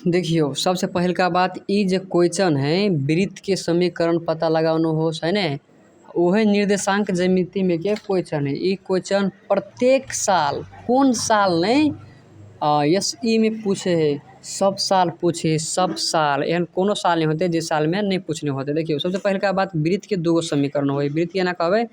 देखियो सबसे पहिलका बात ई जे क्वेश्चन है वृत्त के समीकरण पता लगाउनु होस है ने, उहे निर्देशांक ज्यामिति में के क्वेश्चन है। ई क्वेश्चन प्रत्येक साल कौन साल नहीं एसई में पूछे है, सब साल पूछे, सब साल एहन कोनो साल नहीं होते जिस साल में नहीं पूछने होते। देखियो सबसे पहिलका बात वृत्त के दूगो समीकरण हो, वृत्त के ना कहबे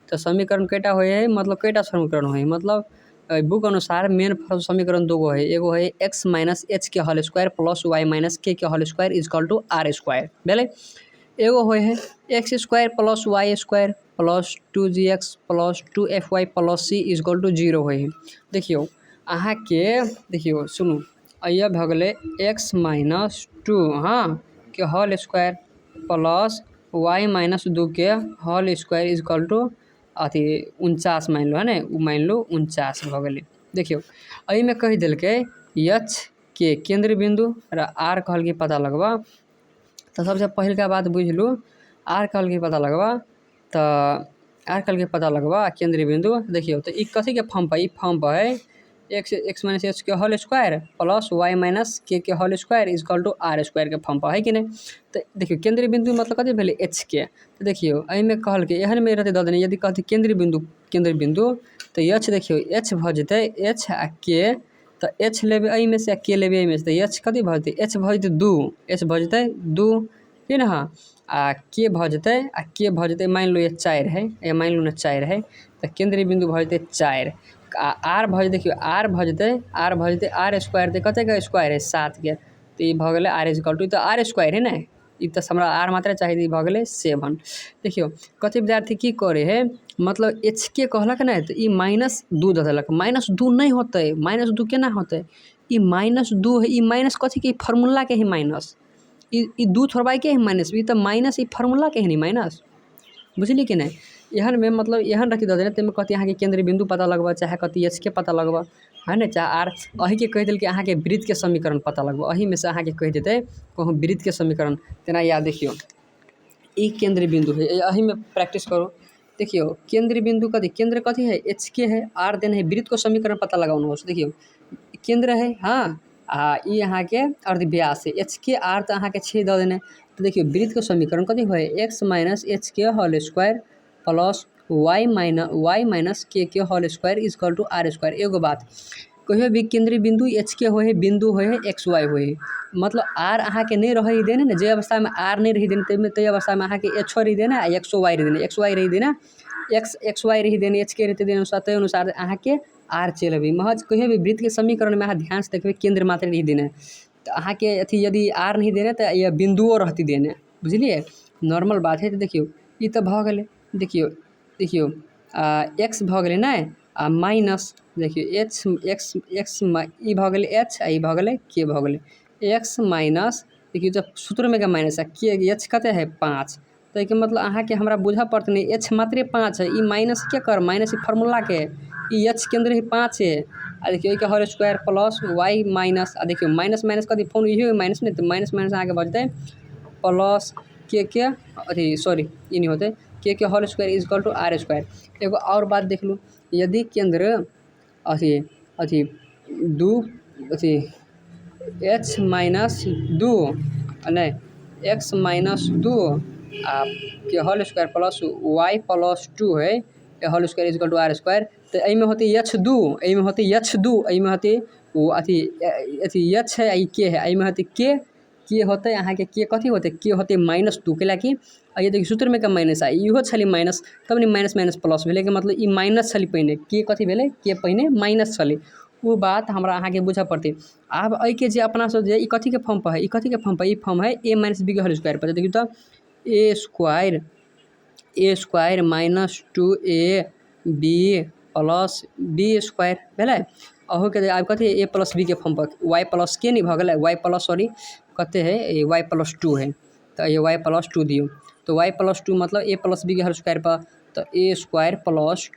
तो समीकरण कैटा होए है, मतलब कैटा समीकरण होए, मतलब बुक अनुसार मेन समीकरण दूगो है। एगो है एक्स माइनस एच के whole square plus Y minus के whole square is equal to are square भेले। एगो होए है X square plus Y square plus 2gx plus 2fy plus C equal to 0 होए है। देखियो अहाँ के देखियो सुनू, अय्या भ गेले एक्स माइनस 2 हाँ के whole square plus Y minus 2 के होल स्क्वायर इजकल टू अथी 49 मान लो है ना, मान लो 49 भ गेले। देखियो अई में कह दिलके एच के केंद्र बिंदु र आर कहल के पता लगवा, तो सबसे पहिलका बात बुझलू आर कहल के पता लगवा, तो आर कहल के पता लगवा केंद्रीय बिंदु। देखियो तो ई कथी के फॉर्म पर, ई फॉर्म पर है एक्स माइनस एच के whole square plus Y minus के whole square is equal to are square के फॉर्म पर है कि नहीं। तो देखियो केंद्रीय बिंदु मतलब कथी भेले एच के। तो देखियो अई में कहल के एहन में रहते द देने, यदि कहती केंद्रीय बिंदु तो एच देखियो एच भ जते एच आ के, तो एच लेबे अई में से के लेबे अई में से, तो एच कथी भ जते एच भ जते 2, एच भ जते 2 कि ना हाँ, आ के भ जते मान लो ये 4 है, ये मान लो ना 4 है, तो केंद्रीय बिंदु भ जते 4। आर भ देखियो आर भ जते आर स्क्वायर ते कते का स्क्वायर है 7 के, तो ई भ गेले आर इक्वल टू, तो आर स्क्वायर है ना, ई तो हमरा आर मात्रा चाहिए, भ गेले 7। देखियो कथी विद्यार्थी की करे है, मतलब एच के कहलक ना, तो ई -2 दे देलक। -2 नहीं होते, -2 केना होते, ई -2 है, ई माइनस कथी के फार्मूला के है माइनस, ई 2 थोड़बाई के है माइनस, ई तो माइनस ई फार्मूला के है नहीं माइनस, बुझली कि नहीं। एहन में मतलब एहन रखी दे देने, तेमें कथी अहाँ के केंद्रीय बिंदु पता लगवा, चाहे कथी एच के पता लगवा है ना, चाहे आर अही के कह दिल कि अहाँ के वृत्त के समीकरण पता लगवा, अही में से अहाँ के कह देते कहूँ वृत्त के समीकरण। तेना याद देखियो ई केंद्रीय बिंदु है, अही में प्रैक्टिस करो। देखियो केंद्रीय बिंदु केंद्र कथी है एच के है, आर देन है, वृत्त को समीकरण पता लगाउनु होस। देखियो केंद्र है हाँ, आ ई अहाँ के अर्धव्यास है, एच के आर तो अहाँ के 6 दे देने। तो देखियो वृत्त के समीकरण कथी होए एक्स माइनस एच के whole square plus Y minus के whole square is equal to are square. एगो बात कहियो भी केंद्रीय बिंदु एच के होए बिंदु होए एक्स वाई होए, मतलब आर अहाँ के नहीं रही देने ना, जे अवस्था में आर नहीं रही देने ते अवस्था में अहाँ के एच रही देना आ एक्स वाई रही देना, एक्स वाई रही देना, एक्स वाई रही देने, एच के रहते देने अनुसार ते अनुसार अहाँ के आर चल अभी महज। कहियो भी वृत्त के समीकरण में अहाँ ध्यान से देखबे केंद्र मात्र नहीं देने, तो अहाँ के अथी यदि आर नहीं देने तो ये बिंदुओं रहती देने, बुझलिए नॉर्मल बात है। तो देखियो ई तो भ गेले, देखियो एक्स भ गेले ना आ माइनस, देखियो एक्स ई भ गेले एच आ ई भ गेले के भ गेले एक्स माइनस, देखियो जब सूत्र में का माइनस है के एच कते है 5, तो के मतलब अहाँ के हमरा बुझा पड़ते नहीं एच मात्रे 5 है, ई माइनस के कर माइनस ई फार्मूला के, ई एच केंद्र है 5 है, आ देखियो के whole square plus Y minus, आ देखियो माइनस माइनस कथी फोन इहे माइनस नहीं, तो माइनस माइनस आगे बढ़ते प्लस के अथी सॉरी ये नहीं होते के whole square is equal to are square. एगो और बात देख लूँ, यदि केंद्र अथी अथी 2 अथी एच माइनस 2 नहीं एक्स माइनस 2 आ के whole square plus y plus 2 है के whole square is equal to are square, तो एहि में होती एच 2, एहि में होती एच 2, एहि में होती वो अथी एच है आई के है, एहि में होती के होते अहाँ के कथी होते के होते -2 के लाकि ये देखिए सूत्र में का माइनस आई इहो छली माइनस, तब नहीं माइनस माइनस प्लस भेले के मतलब ई माइनस छली पहिने, के कथी भेले के पहिने माइनस छली, वो बात हमरा अहाँ के बुझा पड़ते। आब अई के जे अपना सब जे ई कथी के फॉर्म पर है, ई कथी के फॉर्म पर, ई फॉर्म है a माइनस बी के होल स्क्वायर पर। देखियो तो A square minus 2ab plus B square भेले, अहू के आब कथी ए प्लस बी के फॉर्म पर वाई प्लस के नहीं भ गेलै, वाई प्लस सॉरी कते है वाई प्लस 2 है, तो ये वाई प्लस 2 दियो, तो वाई प्लस 2 मतलब ए प्लस बी के होल स्क्वायर पर, तो A square plus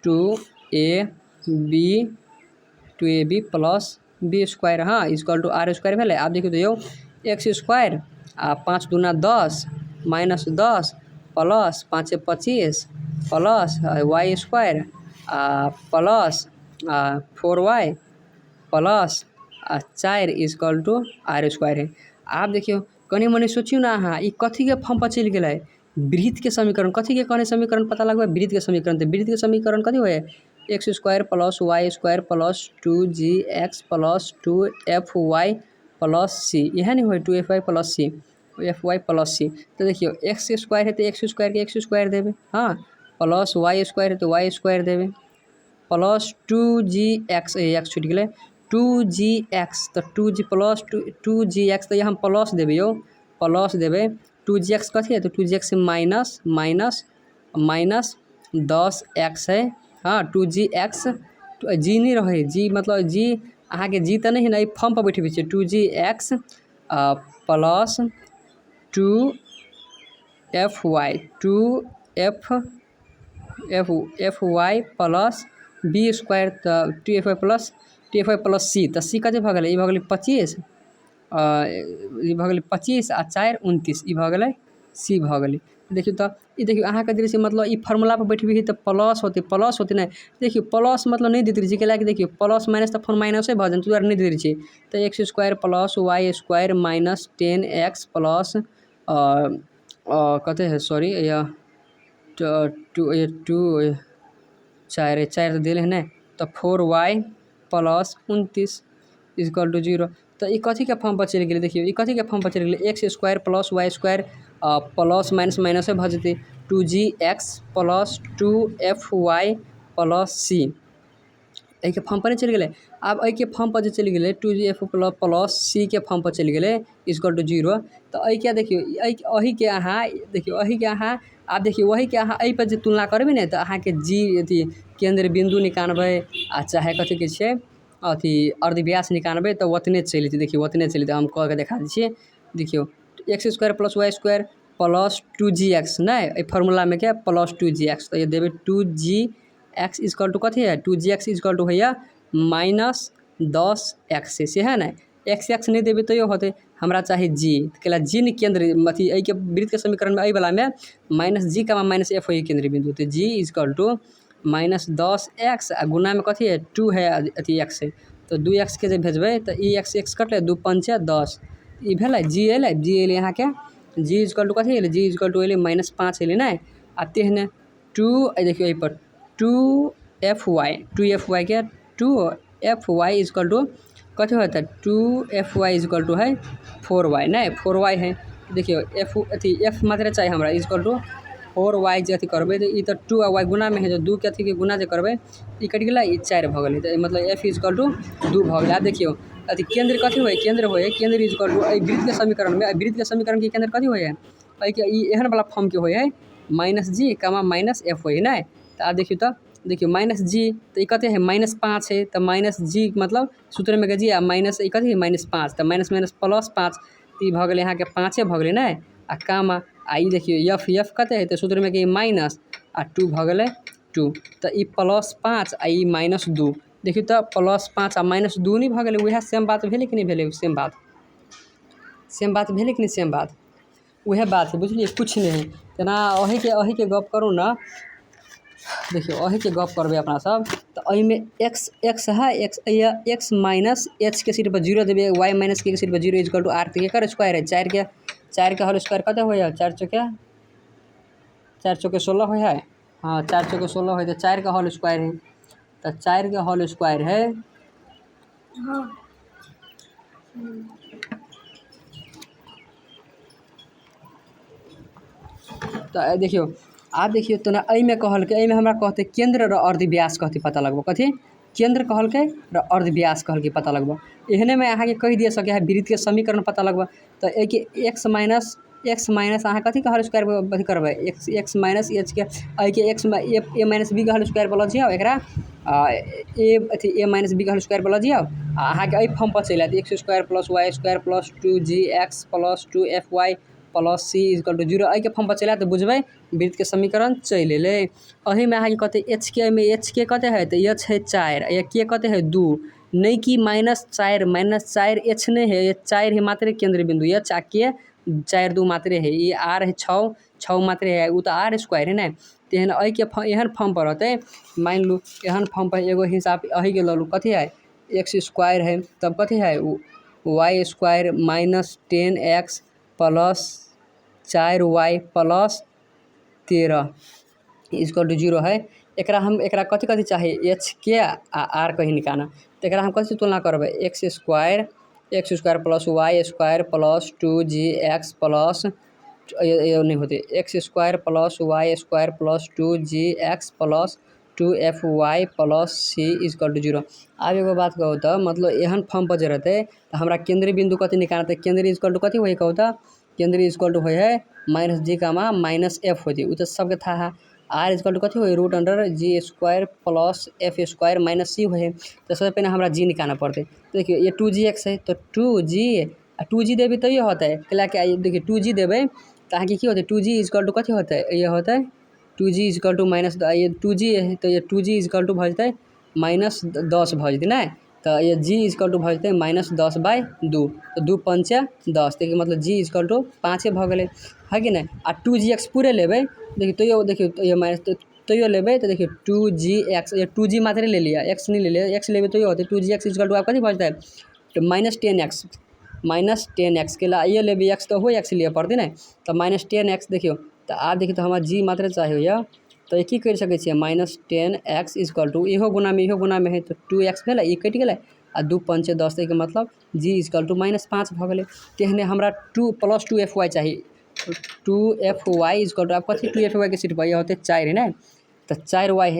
2ab plus B square हाँ इजकल टू आर स्क्वायर भेले। आप देखियो तो यो एक्स स्क्वायर आ 5 दूना 10 माइनस 10 प्लस 5 से 25 plus Y square plus 4y plus आ 4 इक्वल टू आर स्क्वायर है। आप देखियो कनी मनी सोचियो ना अहाँ ई कथी के फॉर्म पर चल गेलै, वृत्त के समीकरण। कथी के कहने समीकरण पता लगबे, वृत्त के समीकरण। तो वृत्त के समीकरण कथी होय, X square plus Y square plus 2gx plus 2fy plus C, यह नहीं होय 2fy plus C, fy plus C. तो देखियो एक्स स्क्वायर है तो एक्स स्क्वायर के एक्स स्क्वायर देवे, हाँ, प्लस वाई स्क्वायर है तो वाई स्क्वायर देवे, प्लस 2gx, एक्स छूट गए 2gx, तो 2g प्लस 2gx, तो यहाँ प्लस देवे यो, प्लस देवे 2gx कथी है, तो 2gx से माइनस माइनस माइनस 10x है, हाँ 2gx, जी नहीं रहे, जी मतलब जी अहाँ के जी तो नहीं है ना, फॉर्म पर बैठे छे 2gx plus 2fy 2fy plus B square, तो 2fy प्लस सी, तो सी कते भऽ गेलै, ई भऽ गेलै 25, ई भऽ गेलै 25 आ 4 29, ई भऽ गेलै सी भऽ गेलै। देखियो तो ये देखियो अहाँ के दृश्य मतलब ई फार्मूला पर बैठबी तो प्लस होते नहीं, देखियो प्लस मतलब नहीं देते रही, कैला कि देखियो प्लस माइनस तो फोन माइनसे भऽ जाए, नहीं देते रही। तो x square plus Y square minus 10x plus कते है सॉरी या टू 4 तो दिल है ना, तो 4y प्लस 29 इक्वल टू 0। तो ये कथी के फॉर्म पर चल गए, देखियो ये कथी के फॉर्म पर चल गए, x square plus Y square plus minus minus भऽ जेतै 2gx प्लस 2fy प्लस सी, एहि के फॉर्म पर नहीं चल गए। अब एहि के फॉर्म पर जो चल गए 2gf प्लस सी के फॉर्म पर चल गए इक्वल टू 0। तो एहि के देखियो अही के अहाँ देखियो अही के अहाँ आप देखियो वही के अहाँ एहि पर जे तुलना करबे ने, तो अहाँ के जी अथी केंद्र बिंदु निकालबे आ चाहे कथी के छे अथी अर्धव्यास निकालबे, तो ओतने चल जेतै, देखियो ओतने चल जेतै, हम कह के देखा दै छियै। देखियो x square plus Y square plus 2gx नहीं, एहि फार्मूला में क्या प्लस 2gx, तो ये देवे 2gx इक्वल टू कथी है, 2gx इक्वल टू भैया माइनस 10x से है ना, x नहीं देवे तो ये होते हमरा चाहे जी, कैला जी ने केंद्र अथी के वृत्त के समीकरण में एहि वाला में माइनस जी का माइनस एफ हो केंद्र बिंदु, तो जी इक्वल टू माइनस 10x आ गुना में कथी है 2 है अथी x है, तो 2x के जे भेजबे तो ई x कटले 2 5 10, ई भेलै जी अलै, जी अलै यहाँ के जी इक्वल टू कथी अलै, जी इक्वल टू अलै -5 अलै नहीं, आ तेहने 2 देखियो एहि पर 2fy के 2fy इक्वल टू कथी होता है 2fy इक्वल टू है 4y नहीं 4y है, देखियो एफ अथी एफ मात्रा चाहिए हमरा इक्वल टू 4y जे अथी करबे तो ई तो 2 आ y गुना में है, जो 2 के अथी के गुना जे करबे ई कट गेलै, ई 4 भऽ गेलै, तो मतलब f इक्वल टू 2 भऽ गेलै। देखियो अथी केंद्र कथी होय, केंद्र इक्वल टू वृत्त के समीकरण में, वृत्त के समीकरण के केंद्र कथी होय है, एहन वाला फॉर्म के होय है माइनस जी कामा माइनस एफ होय नहीं। तो आप देखियो, तो देखियो माइनस जी तो ये कते है -5 है, तो माइनस जी मतलब सूत्र में जी आ माइनस ये कथी है -5, तो माइनस माइनस प्लस 5, तो ये भऽ गेलै यहाँ के 5 भऽ गेलै नहीं, आ कामा आ ई देखियो एफ कते है, तो सूत्र में कि माइनस आ 2 भऽ गेलै 2, तो ई +5 आ ई -2, देखियो तो +5 आ -2 नहीं भऽ गेलै, वएह सेम बात भेलै कि नहीं भेलै, सेम बात भेलै कि नहीं, सेम बात वह बात है, बुझलिए कुछ नहीं है। तना अही के गप करूँ ना, देखियो अही के गप करबे अपना सब, तो अही में x है, x माइनस h के सीट पर 0 देवे, y माइनस के सीट पर 0 इक्वल टू r, तो एकर स्क्वायर है 4 के होल स्क्वायर कते हो, 4 चौके 16 हो है, हाँ 4 चौके 16 हो, तो 4 का होल स्क्वायर है, तो 4 का होल स्क्वायर है तो देखियो आप देखियो तो ना एहि में कहल के, एहि में हमरा कहते केंद्र र अर्धव्यास कहते पता लगबो, कथी केंद्र कहल के र अर्धव्यास कहल के पता लगबो, एहने में अहाँ के कह दिए सके है वृत्त के समीकरण पता लगबो, तो ए के x माइनस अहाँ कथी का होल स्क्वायर अथी करबे, x माइनस h के ए के x a माइनस b का होल स्क्वायर बोल जियो, एकरा ए अथी a माइनस b का होल स्क्वायर बोल जियो, अहाँ के एहि फॉर्म पर चल आयत x square plus y square plus 2gx plus 2fy plus C equal to 0, एहि के फॉर्म पर चल आयत तो बुझबे वृत्त के समीकरण चल एले। अही में अहाँ के कहते h के में h के कते है, तो h है 4 या के कते है 2, नहीं कि -4 h नहीं है, ये 4 है मात्र केंद्र बिंदु, h आ के 4 2 मात्रे है, ये r है 6 मात्रे है, वो तो r स्क्वायर है ना, तेहन एहि के एहन फॉर्म पर रहते मान लू एहन फॉर्म पर एगो हिसाब अही के ललू कथी है एक्स स्क्वायर है तब कथी है y square minus 10x plus 4y plus 13 equal to 0 है। एकरा कथी कथी चाहिए एच के आर कहीं निकालना तो एकरा हम कथी तुलना करबै x square plus Y square plus 2gx plus ये नहीं होते x square plus Y square plus 2gx plus 2fy plus c equal to 0। अब एगो बात कहू तो मतलब एहन फॉर्म पर जे रहते तो हमरा केंद्रीय बिंदु कथी निकालते केंद्रीय इक्वल टू कथी होई कहू तो केंद्रीय इक्वल टू होय है माइनस जी कामा माइनस एफ होती उ तो सबके था है आर इक्वल टू कथी हो root under G square plus F square minus C हो है। तो सबसे पहले हमारा जी निकालना पड़ते तो देखिए ये 2gx है तो 2g देवी तो ये होता है क्या क्या देखिए 2g देवे तो आगे की होता है 2g इक्वल टू कथी होता है ये होता है 2g इक्वल टू माइनस ये 2g है तो ये 2g इक्वल टू भजते माइनस 10 भज दी ना तो ये g इक्वल टू भजते माइनस 10/2 तो 2 पंचे 10 देखिए मतलब g इक्वल टू 5 भ गए है कि नहीं आ 2gx पूरे लेवे देखिए तो ये माइनस तो ये लेवे तो देखिए 2gx ये 2g मात्र ले लिया x नहीं ले लिया x लेवे तो ये होते 2gx इक्वल टू आपका नहीं भजता है तो माइनस 10x के ला ये लेवे x तो हो x लिए पड़ती ना तो माइनस 10x देखियो तो आप देखिए तो हमारा g मात्र चाहिए या तो एक ही कर सके माइनस 10x इक्वल टू इहो गुना में है तो 2x भेल ये कट गए आ 2 पंचे 10 के मतलब g इक्वल टू -5 भ गए तेहने हमरा 2 प्लस 2fy चाहिए 2fy इक्वल टू आप कथी 2fy के सीट पर यह होते 4 है ना तो 4y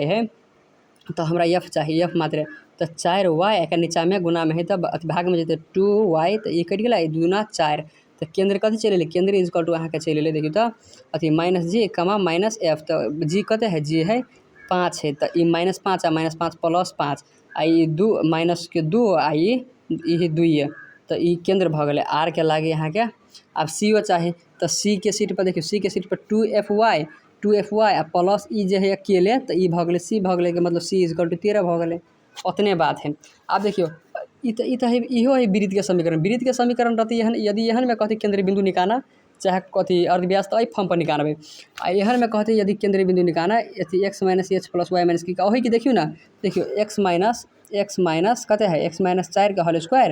है तो हमरा f चाहिए f मात्र तो 4y एक नीचा में गुना में है तो भाग में जते 2y तो ये कट गए 2 गुना 4 तो केंद्र कथी चले केंद्र इक्वल टू अहाँ के चले देखिए तो अथी माइनस जी कमा माइनस एफ तो जी कते है जी है 5 है तो ये -5 आ -5 प्लस 5 आ ये 2 माइनस के 2 आ ये 2 है तो ये केंद्र भ गए आर के लागे यहाँ के अब सी ओ चाहे तो सी के सीट पर देखिए सी के सीट पर 2fy आ प्लस ई जे है अकेले तो ई भ गए सी भ गए मतलब सी इक्वल टू 13 भ गए उतने बात है। अब देखियो इहो है वृत्त के समीकरण रहती है यदि एहन में कहते केंद्रीय बिंदु निकालना चाहे कथी अर्धव्यास तो फॉर्म पर निकालबे आ एहन में कहते यदि केंद्रीय बिंदु निकालना अथी x minus h plus Y minus की वही कि देखियो ना देखियो x माइनस कते है x माइनस 4 के whole square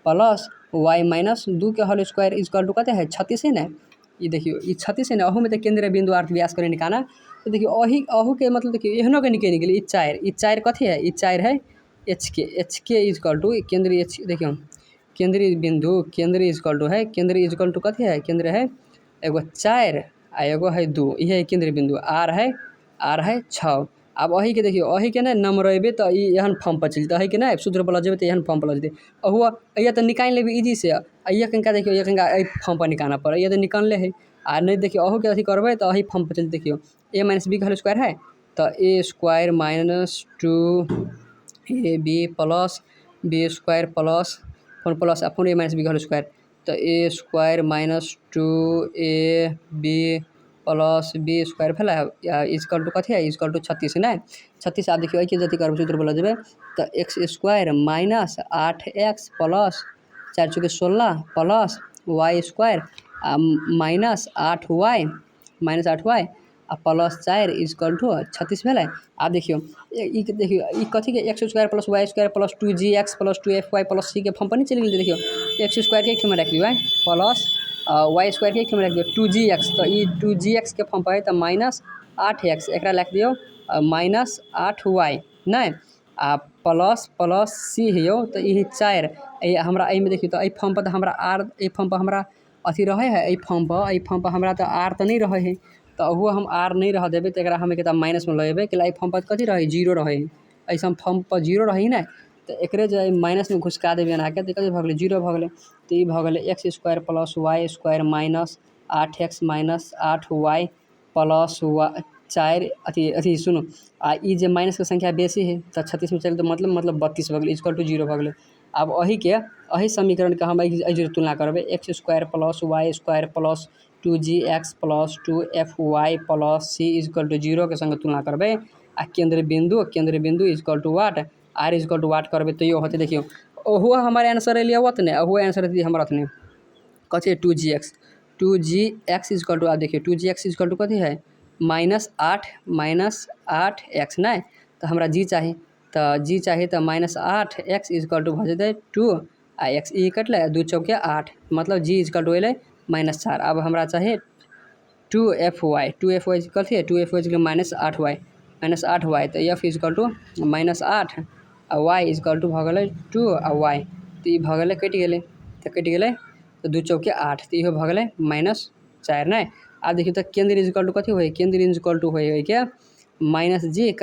plus y minus 2 के होल स्क्वायर इक्वल टू कते है 36 है ना ये देखियो ये 36 है ना अहू में तो केंद्रीय बिंदु अर्धव्यास करे निकालना तो देखियो अहू के मतलब देखियो एहनो के निकल गेल ई 4 कथी है ई 4 है एच के इक्वल टू केंद्रीय एच देखियो केंद्रीय बिंदु केंद्रीय इक्वल टू है केंद्रीय इक्वल टू कथी है केंद्र है एगो 4 आ एगो है 2 ये केंद्रीय बिंदु आर है 6 अब वही के देखियो वही के ना नंबरेबे तो एहन फॉर्म पर चलते है कि ना सूत्र पर जेबे तो एहन फॉर्म पर जते अहुआ ये तो निकाल लेबे इजी से ये कनका देखियो ये कनका फॉर्म पर निकालना पड़े ये तो निकाल ले है आ नहीं देखियो अहू के अथी करबे तो वही फॉर्म पर चलते देखियो a माइनस बी का होल स्क्वायर है तो a square minus 2ab plus B square plus अपन a माइनस बी का होल स्क्वायर तो a square minus 2ab plus B square भेल इक्वल टू कथी है इक्वल टू 36 ना 36 आप देखिए कि जति करब सूत्र बोल जेबे तो x square minus 8x plus 4 चौके 16 plus Y square minus 8y आ प्लस 4 इक्वल टू 36 भेल आप देखियो देखियो कथी के X square plus Y square plus 2gx plus 2fy plus C के फॉर्म पर नहीं चल गई देखियो एक्स स्क्वायर के एक में रख दियो प्लस वाई स्क्वायर के एक में रख दियो 2gx तो ये 2gx के फॉर्म पर है तो माइनस 8x एक रख दियो माइनस 8y नहीं आ प्लस सी है तो ये 4 हमरा में देखियो तो फॉर्म पर तो हमरा आर फॉर्म पर हमरा अथी रहे है फॉर्म पर हमरा तो आर तो नहीं रहे है तो वो हम आर नहीं रह देवे तो एक हमें कहता माइनस में लेबे कि फॉर्म पर कथी रहे 0 रहे ऐसा फॉर्म पर 0 रही ना तो एक जो माइनस में घुसका देवे ना के तो कथी भगले 0 भगले तो ये भगले X square plus Y square minus 8x minus 8y plus 4 अथी सुनो आ ई जे माइनस के संख्या बेसी है तो 36 में चल तो मतलब 32 भगले इक्वल टू 0 भगले। अब वही समीकरण के हम तुलना करबे X square plus Y square plus 2gx plus 2fy plus C equal to 0 के संग तुलना करबे आ केंद्र बिंदु equal to what R equal to what करबे तो ये होते देखियो ओहो हमारे आंसर एलिया होत ने ओहो आंसर दी हमरा ने कथी 2gx इक्वल टू आप देखिए 2gx इक्वल टू कथी है -8 -8x ना तो हमरा जी चाहिए तो जी चाहिए तो -8x इजकल टू भऽ जेतै 2 आ x ई कटलै 2 चौके 8 मतलब जी इजकल टू अयलै -4। अब हमरा चाहिए 2fy कथी है 2fy -8y तो f इजकल टू -8 आ y इजकल टू भऽ गेलै 2 आ y तो ई भऽ गेलै कटि गेलै तो 2 चौके 8 तो इहो भऽ गेलै -4 नहीं। आब देखियो तो केंद्र इजकल टू कथी होइ केंद्र इजकल टू होइ के -g,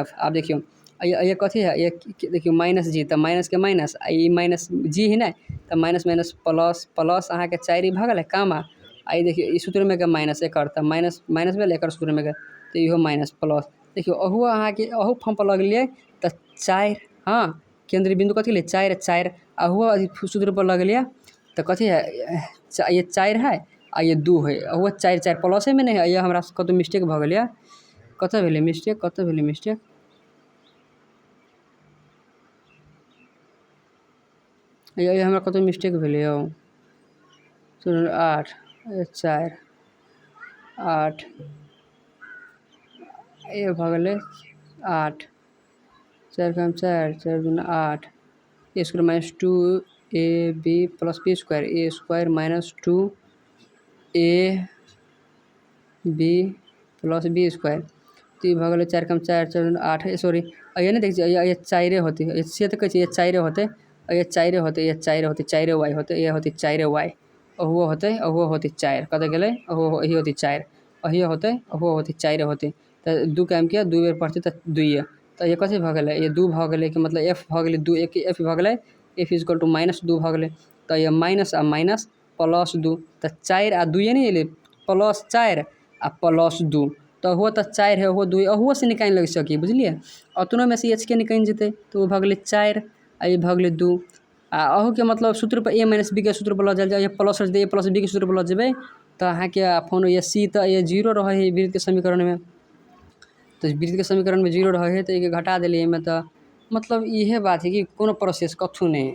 -f। आब देखियो ये कथी है ये देखियो -g तो माइनस के माइनस आ ई -g ही नहीं तो माइनस माइनस प्लस प्लस अहाँ के 4 भऽ गेलै कामा आ ई देखियो ई सूत्र में के माइनस एकर तो माइनस माइनस भेल एकर सूत्र में के तो इहो माइनस प्लस देखियो अहू अहाँ के अहू फॉर्म पर लगलिए तो 4 हाँ केंद्रीय बिंदु कथी ले 4 4 अहू सूत्र पर लगलिए तो कथी है ये 4 है आ ये 2 है अहू 4 4 प्लसे में नहीं है ये हमरा कतौ मिस्टेक भऽ गेल कतऽ भेलै मिस्टेक ये हमरा कतौ मिस्टेक भेलै 8 4 8 ये भऽ गेलै 8 4 कम 4 4 दूना 8 A square minus 2ab plus B square A square minus 2ab plus B square तो ये भऽ गेलै 4 कम 4 4 दूना 8 सॉरी ये नहीं देखिए ये 4 होते से तो कहै ये 4 होते ये 4 होते ये 4 होते 4 वाई होते ये होते 4 वाई अहुओ होते 4 कतऽ गेलै अहू यही होती 4 अहियो होते अहुओ होती 4 होते तो 2 काम किया 2 बेर पढ़ते तो 2 तो ये कथी भऽ गेलै ये 2 भऽ गेलै कि मतलब f भऽ गेलै 2 एक f भऽ गेलै f इजकल टू -2 भऽ गेलै तो ये माइनस आ माइनस प्लस 2 तो 4 आ 2 नहीं एलै प्लस 4 आ प्लस 2 तो हो तो 4 है हो 2 अहुओ से निकालि लग सकी बुझलिए अतनो में से h के निकलि जेतै तो वो भऽ गेलै 4 आ ये भऽ गेलै 2 आ अहू के मतलब सूत्र पर a माइनस b के सूत्र पर लऽ जाइल जाए प्लस a प्लस b के सूत्र पर लऽ जेबै तो अहाँ के फोन ये c तो ये 0 रहे है वृत्त के समीकरण में तो वृत्त के समीकरण में 0 रहे है तो ये घटा देलिए में तो मतलब इहे बात है कि कोनो प्रोसेस कथू नहीं।